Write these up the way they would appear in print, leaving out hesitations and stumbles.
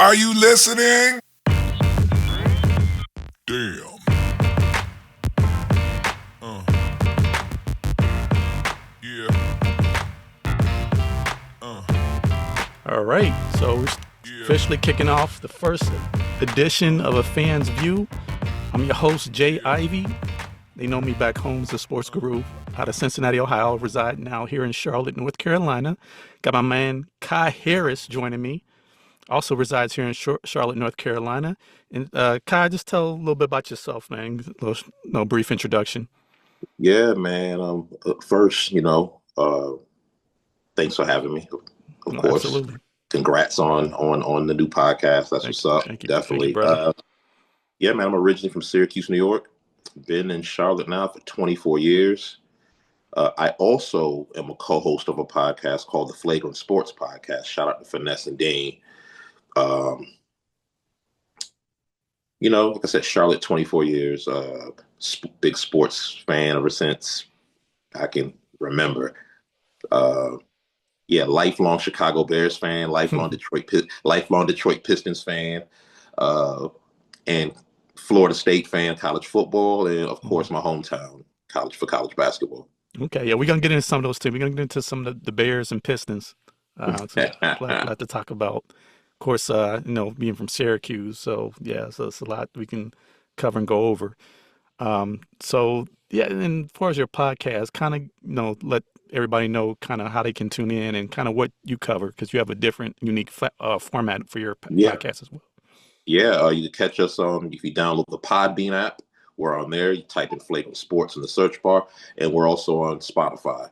Are you listening? Damn. Yeah. All right, so we're Yeah. officially kicking off the first edition of A Fan's View. I'm your host, Jay Ivy. They know me back home as a sports guru out of Cincinnati, Ohio, reside now here in Charlotte, North Carolina. Got my man Kai Harris joining me, also resides here in Charlotte, North Carolina. And Kai, just tell a little bit about yourself, man. A little, brief introduction. Yeah, man. First, thanks for having me. Of No, course, absolutely. congrats on the new podcast. That's what's up. Thank you. Definitely. Thank you, brother. Yeah, man. I'm originally from Syracuse, New York. Been in Charlotte now for 24 years. I also am a co-host of a podcast called the Flagrant Sports Podcast. Shout out to Finesse and Dane. Like I said, Charlotte, 24 years. Big sports fan ever since I can remember. Lifelong Chicago Bears fan, lifelong Detroit Pistons fan, and Florida State fan, college football, and of course my hometown, college basketball. Okay, yeah, we're gonna get into some of those too. We're gonna get into some of the Bears and Pistons. So glad to talk about. Of course, being from Syracuse, so it's a lot we can cover and go over. And as far as your podcast, kind of, let everybody know kind of how they can tune in and kind of what you cover, because you have a different, unique format for your podcast as well. Yeah, you can catch us if you download the Podbean app. We're on there. You type in Flagrant Sports in the search bar, and we're also on Spotify.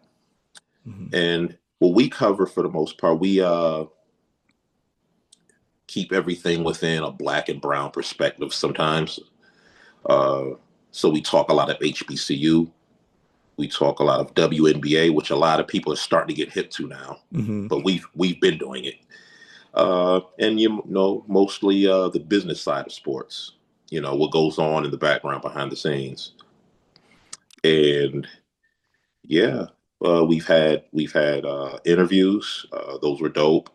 Mm-hmm. And what we cover, for the most part, we keep everything within a black and brown perspective sometimes. So we talk a lot of HBCU. We talk a lot of WNBA, which a lot of people are starting to get hip to now. Mm-hmm. But we've been doing it. And mostly the business side of sports. What goes on in the background behind the scenes. And we've had interviews. Those were dope.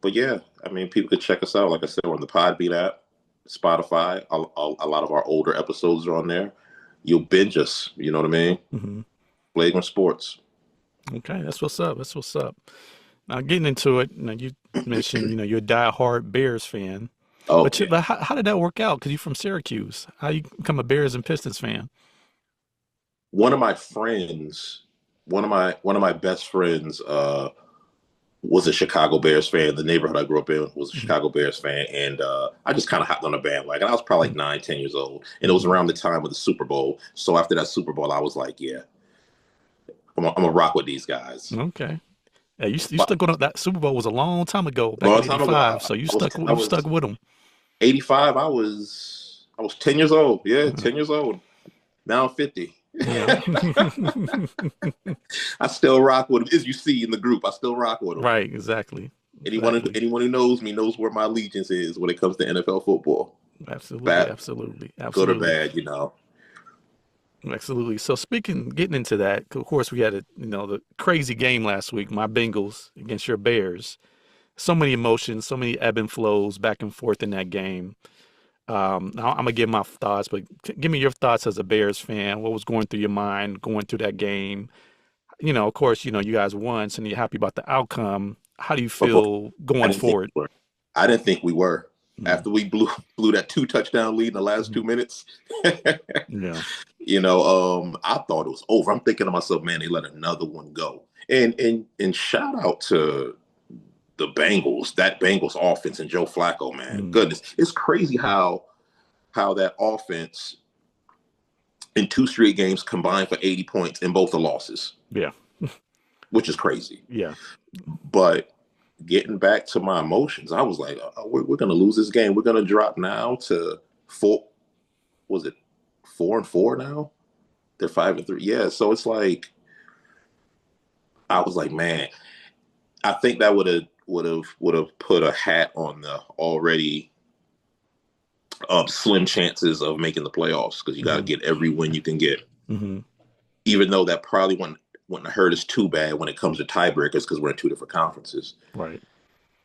But people could check us out. Like I said, we're on the Podbean app, Spotify. A lot of our older episodes are on there. You'll binge us. You know what I mean? Mm-hmm. Flagrant Sports. Okay, that's what's up. Now, getting into it, you mentioned, you're a diehard Bears fan. Oh, but how did that work out? Because you're from Syracuse. How you become a Bears and Pistons fan? One of my friends, one of my best friends, was a Chicago Bears fan. The neighborhood I grew up in was a Chicago Bears fan. And I just kind of hopped on the bandwagon. I was probably like 9, 10 years old. And it was around the time of the Super Bowl. So after that Super Bowl, I was like, I'm going to rock with these guys. Okay. Yeah, you stuck on that. Super Bowl was a long time ago, back in 85. So you stuck with them. 85, I was 10 years old. Yeah, 10 years old. Now I'm 50. Yeah. I still rock with them. As you see in the group, I still rock with them. Right, exactly. Anyone who knows me knows where my allegiance is when it comes to NFL football. Absolutely. Good or bad, Absolutely. So getting into that, of course, we had the crazy game last week, my Bengals against your Bears. So many emotions, so many ebb and flows back and forth in that game. I'm going to give my thoughts, but give me your thoughts as a Bears fan. What was going through your mind going through that game? Of course, you guys won, so you're happy about the outcome. How do you feel going forward? I didn't think we were. After we blew that 2-touchdown lead in the last 2 minutes. Yeah. I thought it was over. I'm thinking to myself, man, they let another one go. And shout out to the Bengals, that Bengals offense and Joe Flacco, man. Goodness. It's crazy how that offense in 2 straight games combined for 80 points in both the losses. Yeah. Which is crazy. Yeah. But getting back to my emotions, I was like, we're going to lose this game. We're going to drop now to 4-4 now? They're 5-3. Yeah. So it's like, I was like, man, I think that would have put a hat on the already slim chances of making the playoffs, because you got to get every win you can get. Mm-hmm. Even though that probably wouldn't hurt us too bad when it comes to tiebreakers, because we're in 2 different conferences. Right.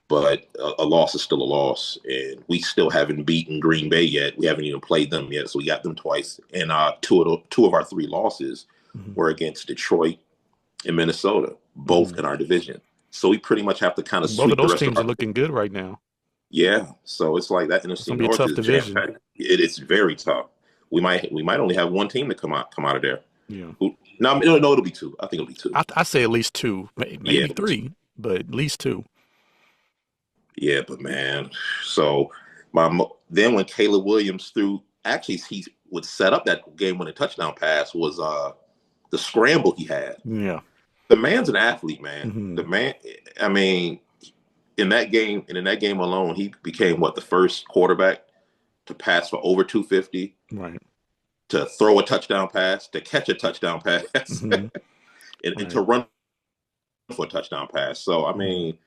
but a loss is still a loss, and we still haven't beaten Green Bay yet. We haven't even played them yet, so we got them twice. And two of our three losses were against Detroit and Minnesota, both in our division. So we pretty much have to kind of Both of sweep the those rest of teams our. are looking good right now. Yeah, so it's like that It's NFC gonna be a North tough is division. jam-packed. It's very tough. We might only have one team to come out of there. Yeah, No, it'll be two. I think it'll be two. I say at least two, Yeah, maybe it'll be two. three, but at least two. Yeah, but man, so then when Caleb Williams threw, actually he would set up that game-winning touchdown pass was the scramble he had. Yeah. The man's an athlete, man. Mhm. The man, I mean, in that game alone, he became the first quarterback to pass for over 250, Right. to throw a touchdown pass, to catch a touchdown pass, Mhm. and Right. to run for a touchdown pass. So I mean,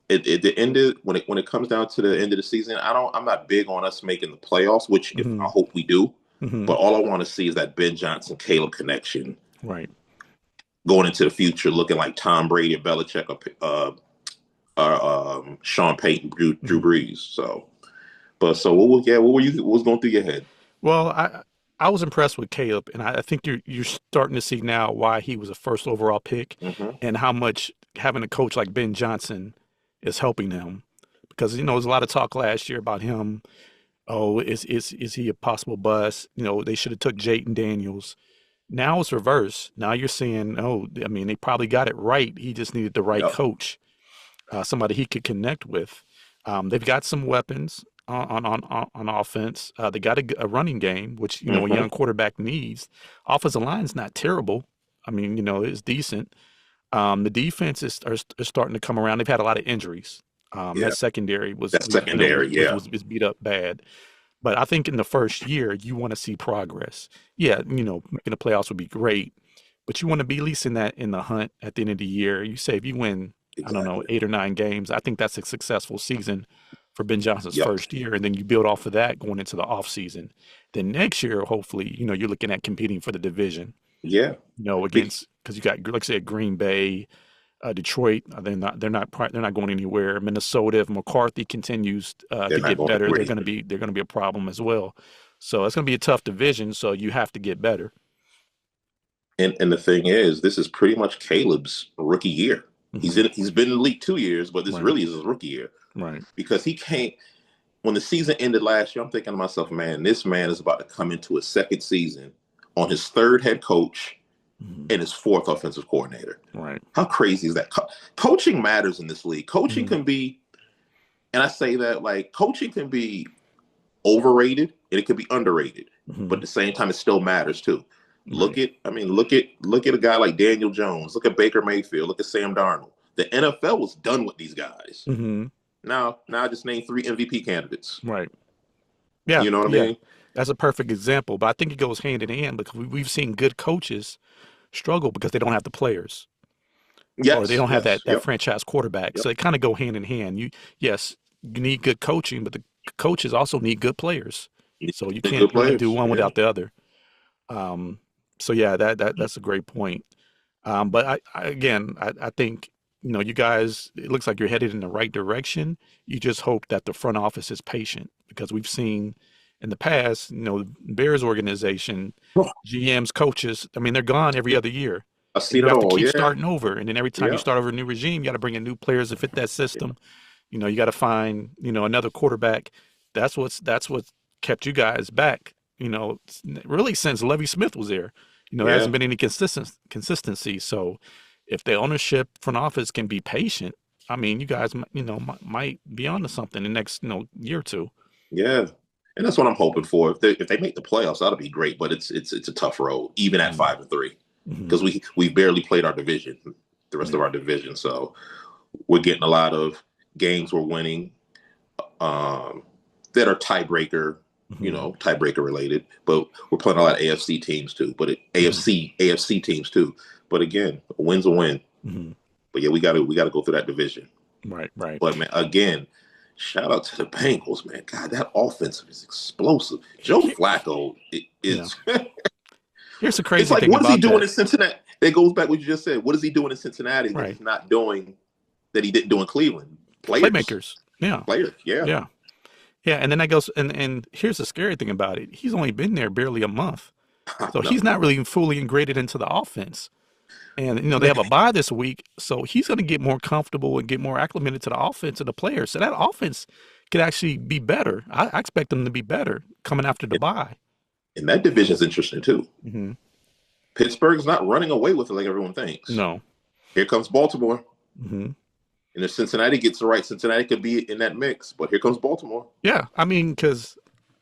the end of when it comes down to the end of the season, I'm not big on us making the playoffs, which I hope we do. But all I want to see is that Ben Johnson Caleb connection Right. going into the future, looking like Tom Brady, Belichick, or Sean Payton, Drew Brees. So, what was going through your head? Well, I was impressed with Caleb, and I think you're starting to see now why he was a first overall pick, and how much having a coach like Ben Johnson is helping him. Because there's a lot of talk last year about him. Oh, is he a possible bust? They should have took Jayden Daniels. Now it's reverse. Now you're saying, oh, I mean, they probably got it right. He just needed the right coach, somebody he could connect with. They've got some weapons on offense. They got a running game, which a young quarterback needs. Offensive line's not terrible. I mean, it's decent. The defense is starting to come around. They've had a lot of injuries. That secondary was beat up bad. But I think in the first year, you want to see progress. Yeah, making the playoffs would be great, but you want to be at least in the hunt at the end of the year. You say if you win, I don't know, 8 or 9 games, I think that's a successful season for Ben Johnson's first year, and then you build off of that going into the off season. Then next year, hopefully, you're looking at competing for the division. Yeah, against, because you got, like I said, Green Bay, Detroit. They're not going anywhere. Minnesota, if McCarthy continues to get better, they're going to be a problem as well. So it's going to be a tough division. So you have to get better. And the thing is, this is pretty much Caleb's rookie year. He's been in the league 2 years, but this really is his rookie year. Right. Because he can't. When the season ended last year, I'm thinking to myself, man, this man is about to come into his second season on his third head coach and his fourth offensive coordinator. Right. How crazy is that? Coaching matters in this league. Coaching can be, and I say that, like, coaching can be overrated and it can be underrated, but at the same time, it still matters too. Look at a guy like Daniel Jones. Look at Baker Mayfield. Look at Sam Darnold. The NFL was done with these guys. Now I just named 3 MVP candidates. Right. Yeah. You know what I mean? That's a perfect example, but I think it goes hand in hand because we've seen good coaches struggle because they don't have the players. Or they don't have that franchise quarterback. So they kind of go hand in hand. You need good coaching, but the coaches also need good players. So you can't really do one without the other. So yeah, that's a great point. But I think, you guys, it looks like you're headed in the right direction. You just hope that the front office is patient, because we've seen in the past, Bears organization, GMs, coaches, I mean, they're gone every other year. I've seen you it have all. to keep starting over. And then every time you start over a new regime, you got to bring in new players to fit that system. You got to find, another quarterback. That's what's kept you guys back, really since Lovie Smith was there. There hasn't been any consistency. So if the ownership front office can be patient, I mean, you guys, might be onto something in the next, year or two. Yeah. And that's what I'm hoping for. If they make the playoffs, that'll be great. But it's a tough road, even at 5-3, because we barely played our division, the rest of our division. So we're getting a lot of games we're winning that are tiebreaker, tiebreaker related. But we're playing a lot of AFC teams too. But AFC teams too. But again, a win's a win. But yeah, we got to go through that division. Right. But man, again, shout out to the Bengals, man. God, that offensive is explosive. Joe Flacco is. Here's the crazy thing. It's like, what is he doing in Cincinnati? It goes back what you just said. What is he doing in Cincinnati that he's not doing that he didn't do in Cleveland. Playmakers. Yeah. Players. Yeah. Yeah. Yeah. And then that goes, and here's the scary thing about it. He's only been there barely a month. So he's not really fully integrated into the offense. And, they have a bye this week. So he's going to get more comfortable and get more acclimated to the offense and the players. So that offense could actually be better. I expect them to be better coming after the bye. And that division is interesting too. Mm-hmm. Pittsburgh's not running away with it like everyone thinks. No. Here comes Baltimore. Mm-hmm. And if Cincinnati gets it right, Cincinnati could be in that mix. But here comes Baltimore. Yeah. I mean, because,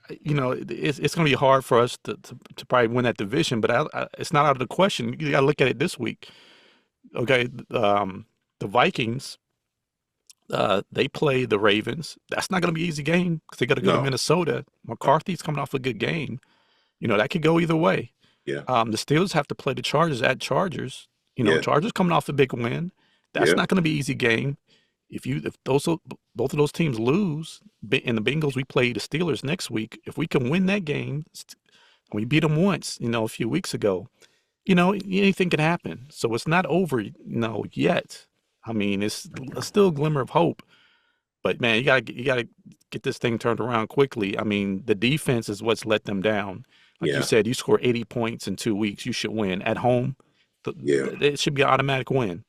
it's going to be hard for us to probably win that division, but it's not out of the question. You got to look at it this week. Okay. The Vikings, they play the Ravens. That's not going to be an easy game because they got to go to Minnesota. McCarthy's coming off a good game. That could go either way. Yeah. The Steelers have to play the Chargers at Chargers. Chargers coming off a big win. That's not going to be an easy game. If both of those teams lose, in the Bengals, we play the Steelers next week. If we can win that game, we beat them once, a few weeks ago. Anything can happen. So it's not over, yet. I mean, it's still a glimmer of hope. But man, you gotta get this thing turned around quickly. I mean, the defense is what's let them down. Like you said, you score 80 points in 2 weeks, you should win at home. It should be an automatic win.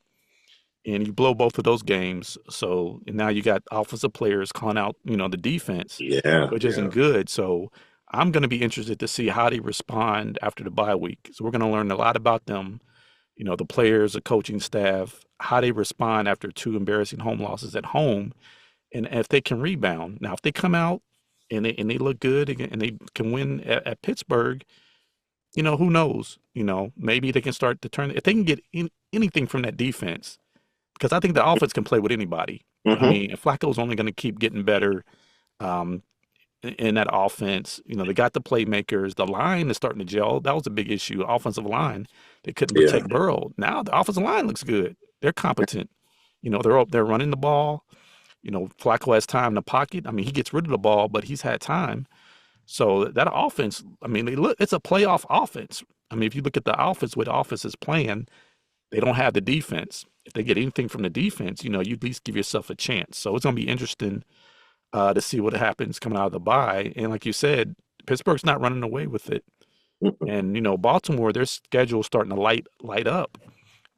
And you blow both of those games. So now you got offensive players calling out, the defense, which isn't good. So I'm going to be interested to see how they respond after the bye week. So we're going to learn a lot about them, the players, the coaching staff, how they respond after 2 embarrassing home losses at home, and if they can rebound. Now, if they come out and they look good and they can win at Pittsburgh, who knows? Maybe they can start to turn. If they can get anything from that defense, because I think the offense can play with anybody. Mm-hmm. I mean, Flacco's only going to keep getting better in that offense. They got the playmakers. The line is starting to gel. That was a big issue. Offensive line, they couldn't protect Burrow. Now the offensive line looks good. They're competent. They're running the ball. Flacco has time in the pocket. I mean, he gets rid of the ball, but he's had time. So that offense, I mean, it's a playoff offense. I mean, if you look at the offense, where the offense is playing, they don't have the defense. If they get anything from the defense, you at least give yourself a chance. So it's going to be interesting to see what happens coming out of the bye. And like you said, Pittsburgh's not running away with it. And, Baltimore, their schedule's starting to light up.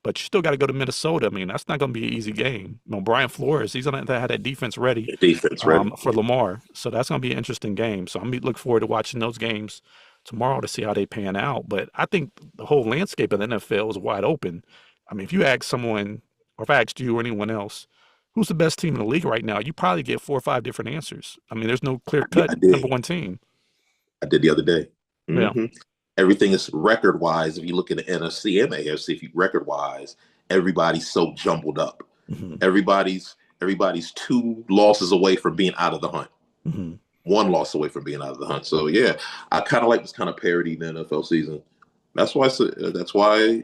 But you still got to go to Minnesota. I mean, that's not going to be an easy game. Brian Flores, he's going to have that defense ready. For Lamar. So that's going to be an interesting game. So I'm going to look forward to watching those games tomorrow to see how they pan out. But I think the whole landscape of the NFL is wide open. I mean, if you ask someone, or if I asked you or anyone else, who's the best team in the league right now, you probably get 4 or 5 different answers. I mean, there's no clear-cut number one team. I did the other day. Mm-hmm. Yeah. Everything is record-wise. If you look at the NFC and the AFC, record-wise, everybody's so jumbled up. Mm-hmm. Everybody's 2 losses away from being out of the hunt. Mm-hmm. 1 loss away from being out of the hunt. So yeah, I kind of like this kind of parity in the NFL season. That's why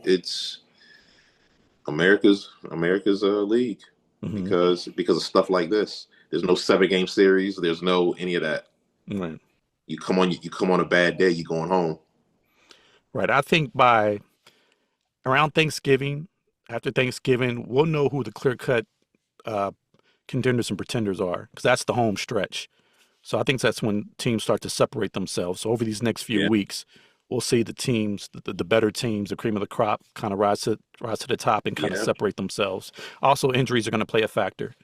it's America's league, because of stuff like this. There's no 7-game series. There's no any of that. Right. You come on a bad day, you're going home. Right. I think by around Thanksgiving, after Thanksgiving, we'll know who the clear-cut contenders and pretenders are, because that's the home stretch. So I think that's when teams start to separate themselves. So over these next few weeks, we'll see the teams, the better teams, the cream of the crop, kind of rise to the top and kind of separate themselves. Also, injuries are going to play a factor.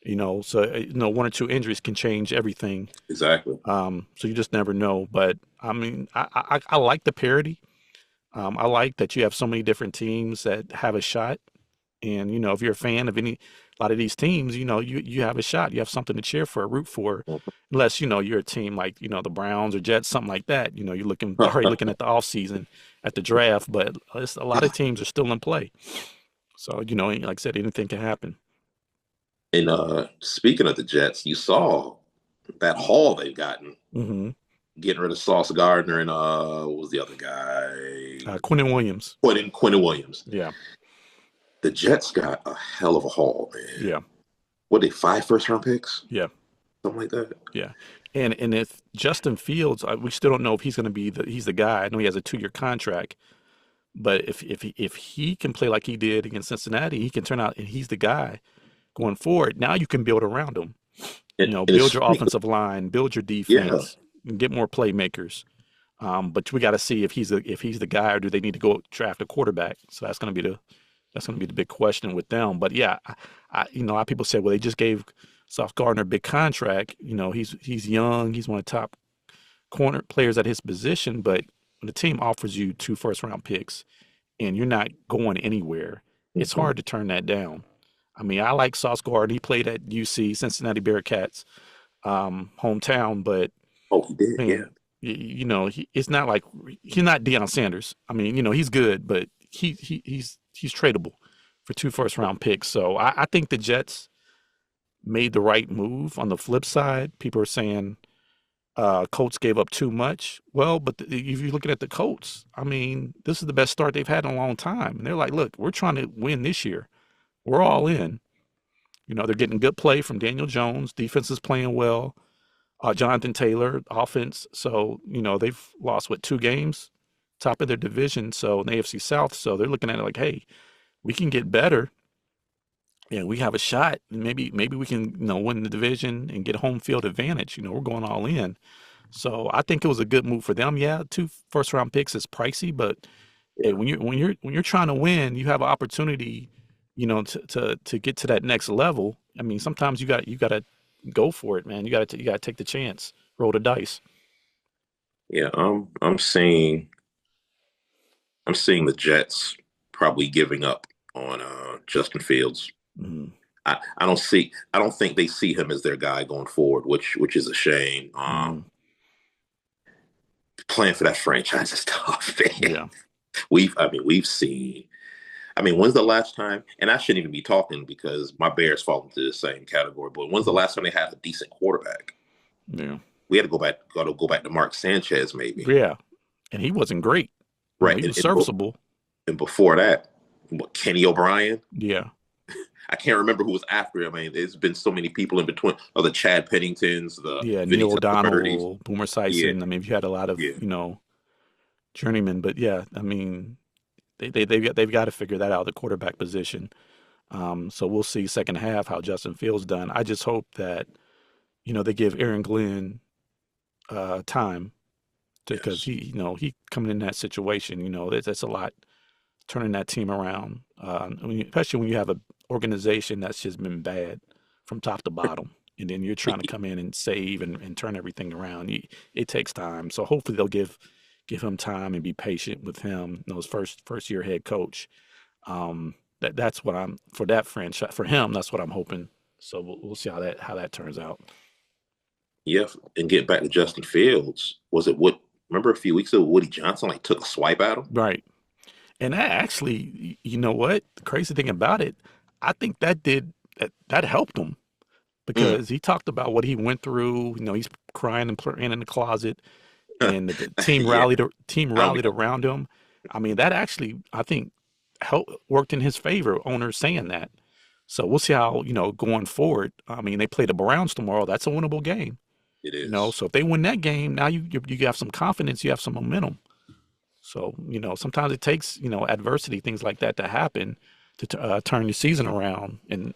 So 1 or 2 injuries can change everything. Exactly. So you just never know. But I mean, I like the parity. I like that you have so many different teams that have a shot. And, if you're a fan of a lot of these teams, you have a shot. You have something to cheer for, root for, unless, you're a team like, the Browns or Jets, something like that. You're already looking at the offseason, at the draft, but a lot of teams are still in play. So, like I said, anything can happen. And speaking of the Jets, you saw that haul they've gotten. Mm-hmm. Getting rid of Sauce Gardner and what was the other guy? Quinnen Williams. Quinnen Williams. Yeah. The Jets got a hell of a haul, man. Yeah. What, 5 first-round picks? Yeah. Something like that. Yeah. And if Justin Fields, we still don't know if he's going to be he's the guy. I know he has a 2-year contract, but if he can play like he did against Cincinnati, he can turn out and he's the guy going forward, now you can build around him. And Build it's your funny, offensive line, build your yeah, defense, and get more playmakers. But we got to see if he's the guy, or do they need to go draft a quarterback? So that's going to be the big question with them. But yeah, a lot of people say, well, they just gave Sauce Gardner a big contract. He's young. He's one of the top corner players at his position. But when the team offers you 2 first-round picks and you're not going anywhere, it's Mhm. hard to turn that down. I mean, I like Sauce Gardner. He played at UC, Cincinnati Bearcats, hometown. But Oh, he did, yeah. man, it's not like he's not Deion Sanders. I mean, he's good, but he's tradable for 2 first-round picks. So I think the Jets made the right move. On the flip side, people are saying Colts gave up too much. Well, but if you're looking at the Colts, I mean, this is the best start they've had in a long time. And they're like, look, we're trying to win this year. We're all in. They're getting good play from Daniel Jones. Defense is playing well. Jonathan Taylor, offense. So, they've lost, 2 games, top of their division. So in the AFC South. So they're looking at it like, hey, we can get better. And we have a shot. Maybe we can, win the division and get home field advantage. We're going all in. So I think it was a good move for them. Yeah, 2 first-round picks is pricey, but hey, when you're trying to win, you have an opportunity, to get to that next level. I mean, sometimes you got to go for it, man. You got to take the chance, roll the dice. Yeah, I'm seeing the Jets probably giving up on Justin Fields. Mhm. I don't think they see him as their guy going forward, which is a shame. Mhm. Playing for that franchise is tough, man. Yeah. We've seen. When's the last time? And I shouldn't even be talking because my Bears fall into the same category. But when's the last time they had a decent quarterback? Yeah. We had to go back to Mark Sanchez, maybe. Yeah. And he wasn't great. Right. He was serviceable. And before that, Kenny O'Brien. Yeah. I can't remember who was after him. There's been so many people in between. Oh, the Chad Penningtons, the Neil Testaverde. O'Donnell, Boomer Esiason. Yeah. I mean, you had a lot of Yeah. journeymen, but yeah, I mean, they've got to figure that out, the quarterback position. So we'll see second half how Justin Fields done. I just hope that they give Aaron Glenn time because Yes. he coming in that situation. That's a lot, turning that team around. Especially when you have an organization that's just been bad from top to bottom, and then you're trying to come in and save and turn everything around. It takes time. So hopefully they'll give him time and be patient with him. His first year head coach. That's what I'm for that franchise for him. That's what I'm hoping. So we'll see how that turns out. Yeah, and get back to Justin Fields. Remember a few weeks ago, Woody Johnson took a swipe at him? Right. And that actually, you know what? The crazy thing about it, I think that helped him because he talked about what he went through. He's crying and praying in the closet, and the team Yeah. rallied around him. I mean, that actually, I think, worked in his favor. Owners saying that. So we'll see how going forward. I mean, they play the Browns tomorrow. That's a winnable game. It is. So if they win that game, now you have some confidence. You have some momentum. So, sometimes it takes, adversity, things like that to happen to turn your season around and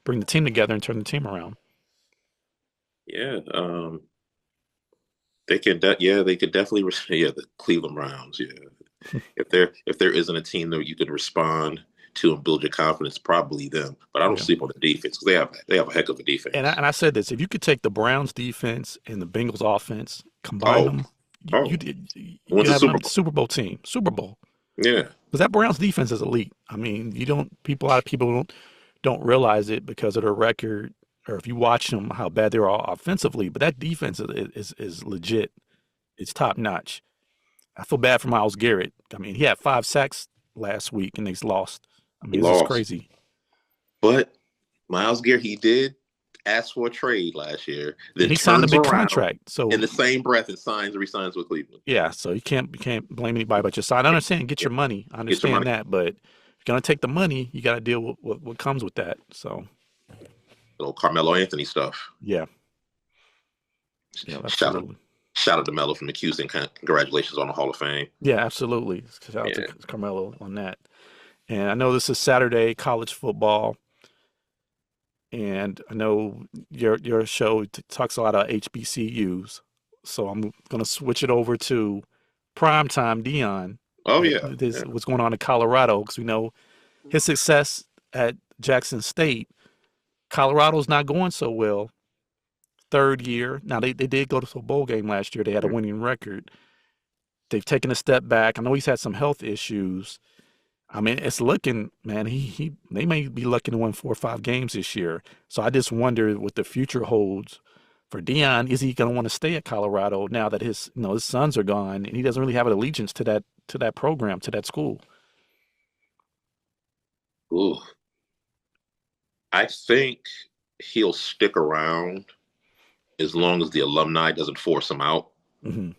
bring the team together and turn the team around. Yeah. They could definitely, the Cleveland Browns. Yeah. if there isn't a team that you can respond to and build your confidence, probably them. But I don't sleep on the defense because they have a heck of a defense. And I said this, if you could take the Browns defense and the Bengals offense, combine them, you have a Super Bowl team. Super Bowl. Yeah. Because that Browns defense is elite. I mean, a lot of people don't realize it because of their record, or if you watch them, how bad they are offensively. But that defense is legit. It's top notch. I feel bad for Myles Garrett. I mean, he had 5 sacks last week and he's lost. I mean, it's crazy. But Myles Garrett, he did ask for a trade last year. Then he signed a big contract. So in the same breath, and resigns with Cleveland. Yeah, so you can't blame anybody but your side. I understand, get your money. I understand that, but if you're gonna take the money, you got to deal with what comes with that. So, little Carmelo Anthony stuff. Yeah, absolutely. Shout out to Melo from the Houston. Congratulations on the Hall of Fame. Yeah, absolutely. Shout out to Carmelo on that. And I know this is Saturday, college football. and I know your show talks a lot of HBCUs, so I'm gonna switch it over to primetime Dion. Oh yeah, This yeah. what's going on in Colorado because we know his success at Jackson State. Colorado's not going so well. Third year. Now they did go to a bowl game last year. They had a winning record. They've taken a step back. I know he's had some health issues. I mean, it's looking, man, he they may be looking to win 4 or 5 games this year. So I just wonder what the future holds for Dion. Is he going to want to stay at Colorado now that his sons are gone and he doesn't really have an allegiance to that program, to that school? Ooh, I think he'll stick around as long as the alumni doesn't force him out Hmm.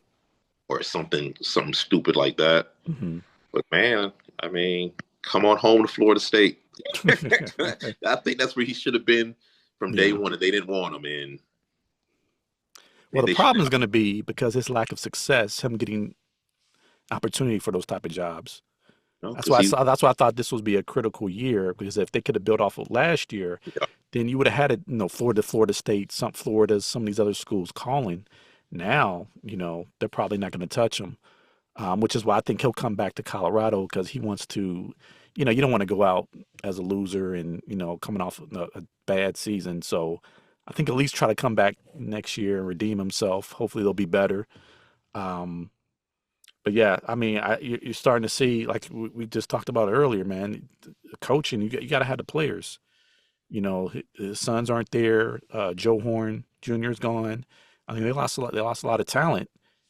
or something stupid like that. Hmm. But man, I mean, come on home to Florida State. I think that's where he should have been from day Yeah. one, and they didn't want him in. Well, the They problem should is going to be because his lack of success, him getting opportunity for those type of jobs. That's because why I he, saw. That's why I thought this would be a critical year because if they could have built off of last year, yeah, then you would have had it. Florida State, some of these other schools calling. Now, they're probably not going to touch him, which is why I think he'll come back to Colorado because he wants to. You don't want to go out as a loser and coming off a bad season. So I think at least try to come back next year and redeem himself. Hopefully they'll be better. Um, but yeah, I mean, you're starting to see, like we just talked about earlier, man, coaching, you got to have the players. His sons aren't there. Joe Horn Jr. is gone. I mean, they lost a lot. They lost a lot of talent.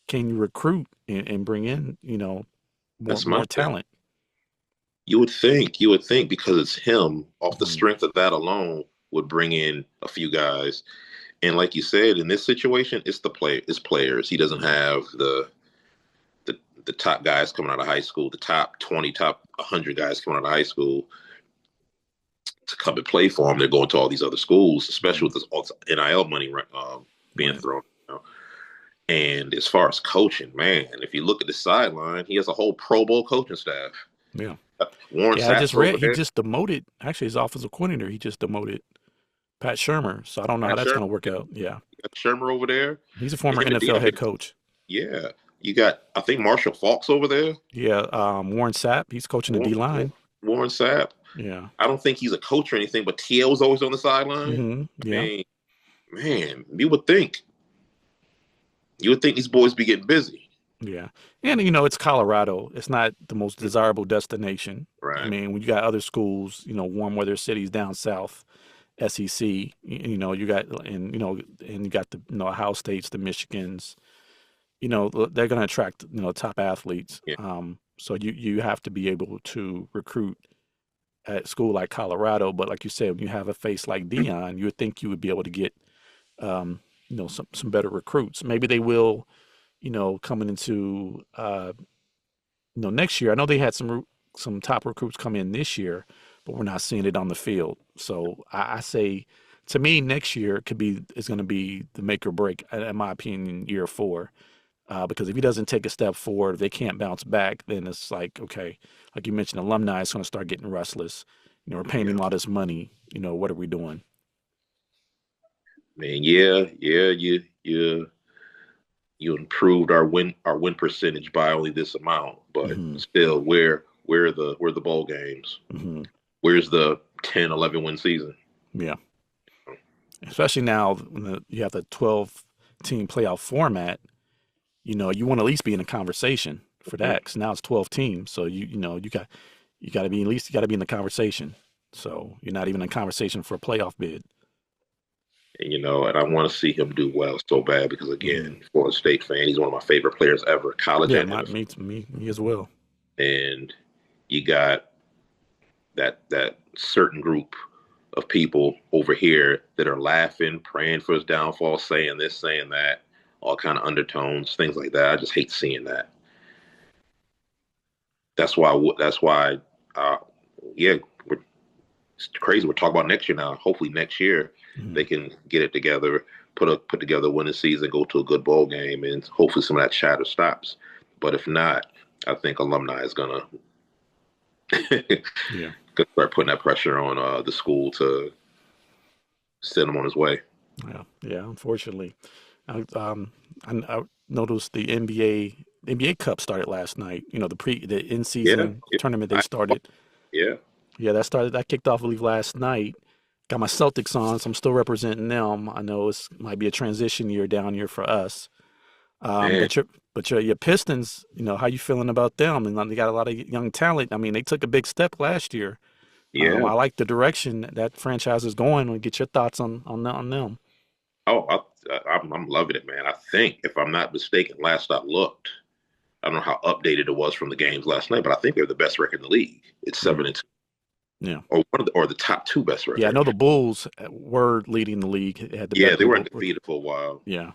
Can you recruit and bring in, more that's my thing. talent? You would think because it's him, off the Hmm. strength of that alone, would bring in a few guys. And like you said, in this situation, it's players. He doesn't have the the top guys coming out of high school, the top 20, top 100 guys coming out of high school to come and play for him. They're going to all these other schools, especially Hmm. with this NIL money being Right. thrown. And as far as coaching, man, if you look at the sideline, he has a whole Pro Bowl coaching staff. Yeah. Warren Yeah, I just Sapp's read over he there. just demoted. Actually, his offensive coordinator, he just demoted Pat Shermer. So I don't know how Pat that's going Shermer, to work out. Yeah, got Shermer over there. he's a former Him and NFL Dion head get coach. yeah. You got I think Marshall Falks over there. Yeah, Warren Sapp, he's coaching the D Warren, line. Warren Sapp. Yeah. I don't think he's a coach or anything, but TL's always on the sideline. I Yeah. mean, man, you would think these boys be getting busy, Yeah. And it's Colorado. It's not the most desirable destination. I right? mean, when you got other schools, warm weather cities down south, SEC, you got and you got the Ohio States, the Michigans, they're going to attract top athletes. Yeah, So you have to be able to recruit at a school like Colorado, but like you said, when you have a face like Dion, you would think you would be able to get some better recruits. Maybe they will, coming into next year. I know they had some top recruits come in this year, but we're not seeing it on the field. So I say, to me, next year is going to be the make or break, in my opinion, year 4. Because if he doesn't take a step forward, if they can't bounce back, then it's like, okay, like you mentioned, alumni is going to start getting restless. We're paying yeah. him all this money. What are we doing? Man, yeah. You improved our win percentage by only this amount, but Hmm. still, where the bowl games? Hmm. Where's the 10, 11 win season? Yeah. Especially now when you have the 12-team playoff format, you want to at least be in a conversation for that. Because now it's 12 teams, so you got to be at least in the conversation. So you're not even in conversation for a playoff bid. And I want to see him do well so bad because Hmm. again, Florida State fan, he's one of my favorite players ever, college Yeah, and NFL. me as well. And you got that certain group of people over here that are laughing, praying for his downfall, saying this, saying that, all kind of undertones, things like that. I just hate seeing that. That's why. That's why. Uh, yeah, it's crazy. We're talking about next year now. Hopefully next year Hmm. they can get it together, put together a winning season, go to a good bowl game, and hopefully some of that chatter stops. But if not, I think alumni is gonna Yeah. start putting that pressure on the school to send him on his way. Yeah, yeah. Unfortunately, I noticed the NBA Cup started last night. You know, the in Yeah, season yeah, tournament they I, started. yeah. Yeah, that kicked off, I believe, last night. Got my Celtics on, so I'm still representing them. I know it's might be a transition year down here for us. Man, But your Pistons, how you feeling about them? And they got a lot of young talent. I mean, they took a big step last year. yeah. I like the direction that franchise is going. Get your thoughts on them. Oh, I'm loving it, man. I think, if I'm not mistaken, last I looked, I don't know how updated it was from the games last night, but I think they're the best record in the league. It's Yeah, 7-2, yeah, or the top two best yeah. I record. know the Bulls were leading the league. Had the Yeah, bet. they were undefeated for a while. Yeah.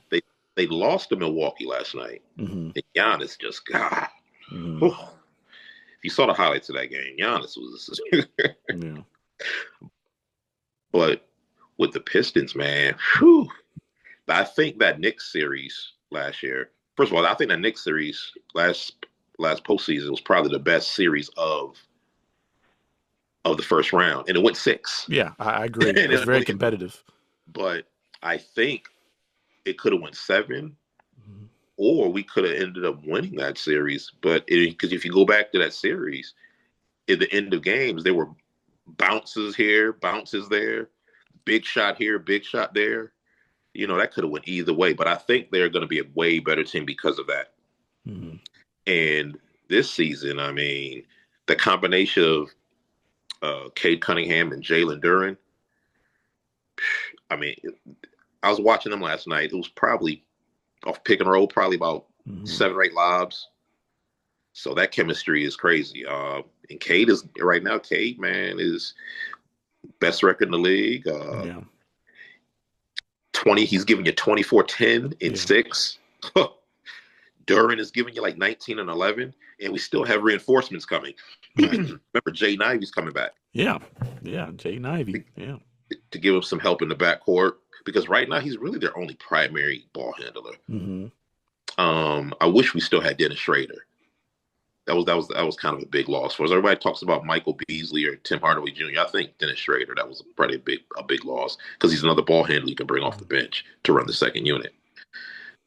They lost to Milwaukee last night, Hmm. and Giannis just God. Hmm. Whew. If you saw the highlights of that game, Giannis was. Yeah. But with the Pistons, man, whew, I think that Knicks series last year. First of all, I think that Knicks series last postseason was probably the best series of the first round, and it went six. Yeah, I agree. And It was it very only, competitive. but I think it could have went seven, Mhm. or we could have ended up winning that series. But because if you go back to that series, at the end of games, there were bounces here, bounces there, big shot here, big shot there. That could have went either way. But I think they're going to be a way better team because of that. Mhm. And this season, I mean, the combination of Cade Cunningham and Jalen Duren. I mean, I was watching them last night. It was probably off pick and roll, probably about Mhm. 7 or 8 lobs. So that chemistry is crazy. And Cade is right now. Cade, man, is best record in the league. Yeah. 20. He's giving you 24, 10, and Yeah. 6. Duren is giving you like 19 and 11, and we still have reinforcements coming. Right. Remember, Jay Ivy's coming back Yeah. Yeah. Jaden Ivey. Yeah. to give him some help in the backcourt, because right now he's really their only primary ball handler. Hmm. I wish we still had Dennis Schrader. That was kind of a big loss for us. Everybody talks about Michael Beasley or Tim Hardaway Jr. I think Dennis Schrader, that was probably a big loss, because he's another ball handler you can bring off the bench to run the second unit.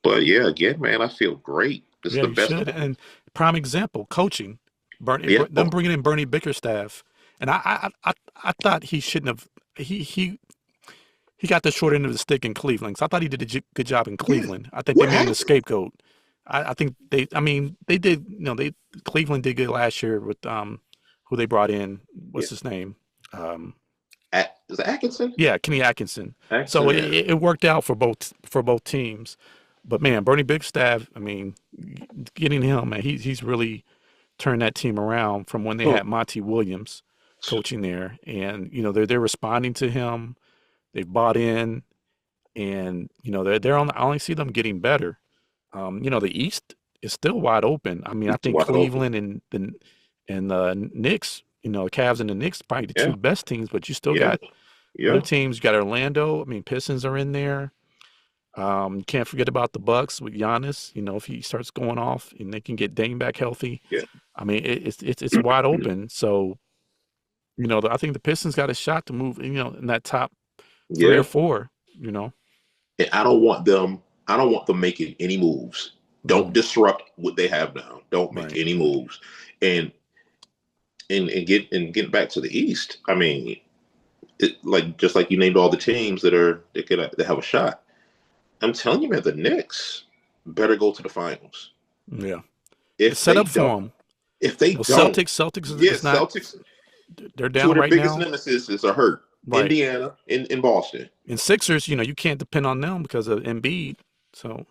But yeah, again, man, I feel great. This is Yeah, the you best. should. And prime example, coaching. Yeah. Them bringing in Bernie Bickerstaff, and I thought he shouldn't have. He got the short end of the stick in Cleveland. So I thought he did a good job in Yeah. Cleveland. I think they What made him the happened? scapegoat. I think I mean, they did. Cleveland did good last year with who they brought in. Yeah. What's his name? Um, Is it Atkinson? yeah, Kenny Atkinson. So Atkinson, yeah. it worked out for both teams. But man, Bernie Bigstaff, I mean, getting him, man, he's really turned that team around from when they Oh, had Monty Williams coaching there, and they're responding to him. They've bought in, and they're on. I only see them getting better. The East is still wide open. I mean, I it's think wide open. Cleveland and the Knicks, the Cavs and the Knicks, probably the Yeah, two best teams. But you still yeah, got other yeah. teams. You got Orlando. I mean, Pistons are in there. You can't forget about the Bucks with Giannis. If he starts going off and they can get Dame back healthy, Yeah. I mean it's wide open. So I think the Pistons got a shot to move. In that top three or Yeah. four. And I don't want them. I don't want them making any moves. Don't Mhm. disrupt what they have now. Don't make Right. any moves. And getting back to the East. I mean, just like you named all the teams that have a shot. I'm telling you, man, the Knicks better go to the finals. Yeah, it's If set they up for don't, them. if they Well, don't, Celtics yeah, is not. Celtics. They're Two down of their right biggest now. nemesis are hurt. Right. Indiana in Boston. And Sixers, you can't depend on them because of Embiid. So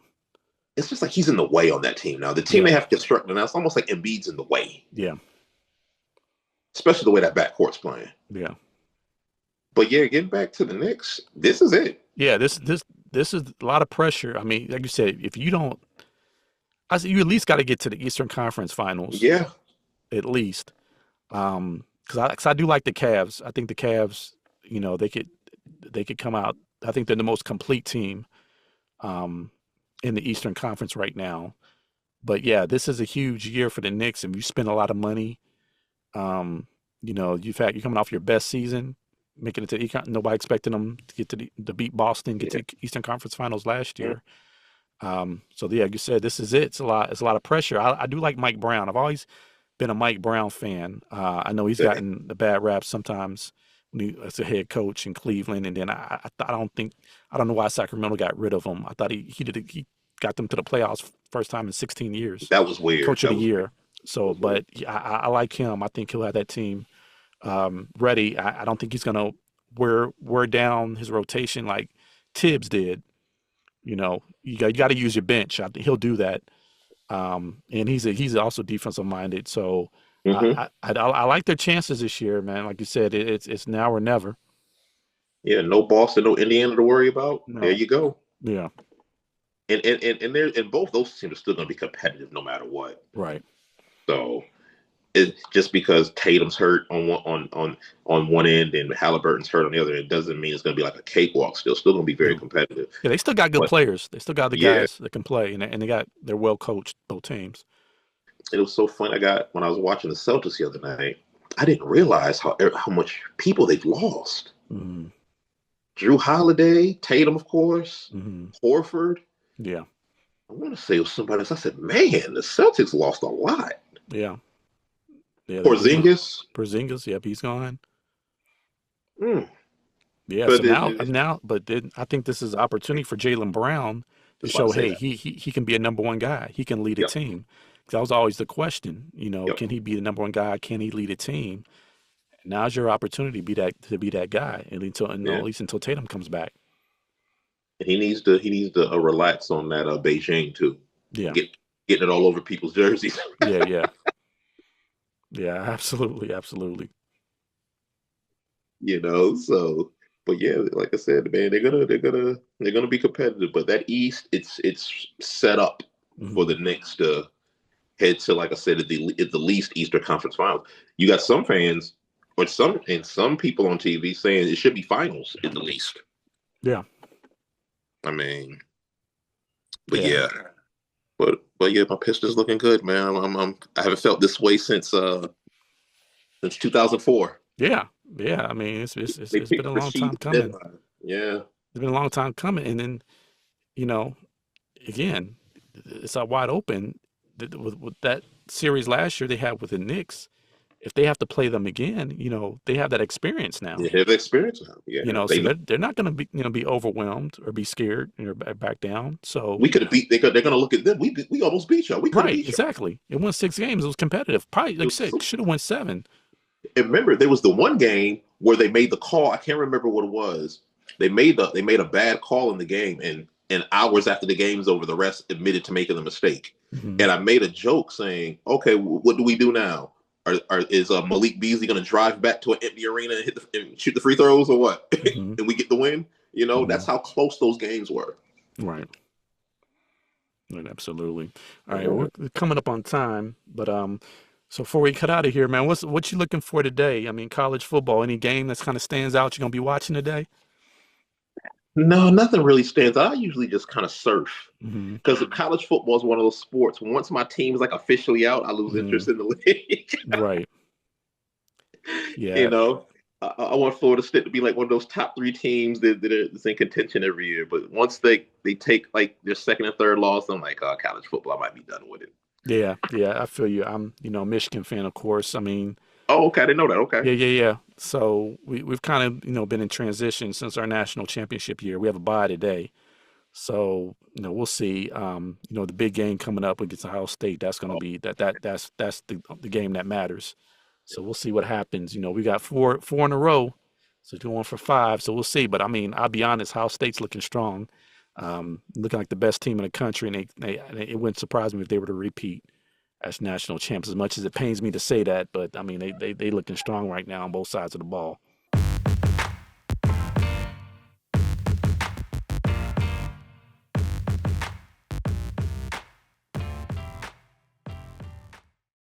It's just like he's in the way on that team now. The team yeah, they have constructed now, it's almost like Embiid's in the way, yeah, especially the way that backcourt's playing. yeah, But yeah, getting back to the Knicks, this is it. yeah. This is a lot of pressure. I mean, like you said, if you don't, I said you at least got to get to the Eastern Conference Finals Yeah, at least. Because I do like the Cavs. I think the Cavs, they could come out. I think they're the most complete team in the Eastern Conference right now. But yeah, this is a huge year for the Knicks, and you spend a lot of money. You're coming off your best season. making it to nobody expected them to get to beat Boston, get Yeah. to Eastern Conference Finals last Mm. year. So yeah, like you said, this is it. It's a lot of pressure. I do like Mike Brown. I've always been a Mike Brown fan. I know he's Okay. gotten the bad rap sometimes when he as a head coach in Cleveland, and then I don't know why Sacramento got rid of him. I thought he got them to the playoffs first time in 16 years, That was weird. coach of That the was weird. year. So, That was weird. but yeah, I like him. I think he'll have that team ready. I don't think he's gonna wear down his rotation like Tibbs did. You know, you got to use your bench. I think he'll do that. And he's also defensive minded. So Hmm. I like their chances this year, man. Like you said, it's now or never. Yeah, no Boston, no Indiana to worry about. There No, you go. yeah, And both those teams are still going to be competitive no matter what. right. So it just because Tatum's hurt on one end and Halliburton's hurt on the other, it doesn't mean it's going to be like a cakewalk. Still going to be very No. competitive. Yeah, they still got good But players. They still got the yeah, guys that can play, and they're well coached both teams. it was so fun. When I was watching the Celtics the other night, I didn't realize how much people they've lost. Hmm. Drew Holiday, Tatum, of course, Hmm. Horford. Yeah, I want to say it was somebody else. I said, man, the Celtics lost a lot. yeah, yeah. They Porzingis. Porzingis, yep, he's gone. Mm. Yeah, so But but then I think this is an opportunity for Jaylen Brown to just about show, to say hey, that. he can be a number one guy. He can lead a Yep. team. 'Cause that was always the question, Yep. can he be the number one guy? Can he lead a team? Now's your opportunity to be that guy, and Yeah. at least until Tatum comes back. And he needs to relax on that Beijing too. Yeah, Getting it all over people's jerseys. yeah. Absolutely, absolutely. So but yeah, like I said, man, they're gonna be competitive. But that East, it's set up for Hmm. the Knicks to head to, like I said, at the least Eastern Conference Finals. You got some fans or some people on TV saying it should be finals at the least. Yeah, I mean, but yeah, yeah, but yeah, my Pistons looking good, man. I haven't felt this way since 2004. yeah. I mean, They it's been picked a up a long seed time at the coming. deadline. Yeah, It's been a long time coming, and then you know, again, it's out wide open. With that series last year they had with the Knicks, if they have to play them again, they have that experience now. they have experience now. Yeah, So they they're not going to be overwhelmed or be scared or back down. So we could have beat. They're gonna look at them. We almost beat y'all. We could have right, beat y'all. exactly. It won 6 games. It was competitive. Probably It like was so, six. Should have won 7. and remember, there was the one game where they made the call. I can't remember what it was. They made a bad call in the game, and hours after the game's over, the refs admitted to making the mistake. Hmm. And I made a joke saying, "Okay, what do we do now? Is Malik Beasley going to drive back to an empty arena and shoot the free throws, or what? Hmm. And we get the win? Hmm. That's how close those games were." Right. Right. Absolutely. All right. Yeah. We're coming up on time, but so before we cut out of here, man, what you looking for today? I mean, college football. Any game that's kind of stands out you're gonna be watching today? No, nothing really stands out. I usually just kind of surf Hmm. because college football is one of those sports. Once my team is like officially out, I lose Hmm. interest in the league. Right. you Yeah. know, I want Florida State to be like one of those top 3 teams that's in contention every year. But once they take like their second and third loss, I'm like, oh, college football, I might be done with it. Yeah. I feel you. I'm, a Michigan fan, of course. I mean, Oh, okay, I didn't know that. Okay. yeah. So we've kind of, been in transition since our national championship year. We have a bye today. So, we'll see. The big game coming up against Ohio State, that's going to be that's the game that matters. So we'll see what happens. We got four in a row. So going for 5. So we'll see. But I mean, I'll be honest, Ohio State's looking strong. Looking like the best team in the country, and it wouldn't surprise me if they were to repeat as national champs, as much as it pains me to say that, but I mean, they looking strong right now on both sides of the ball.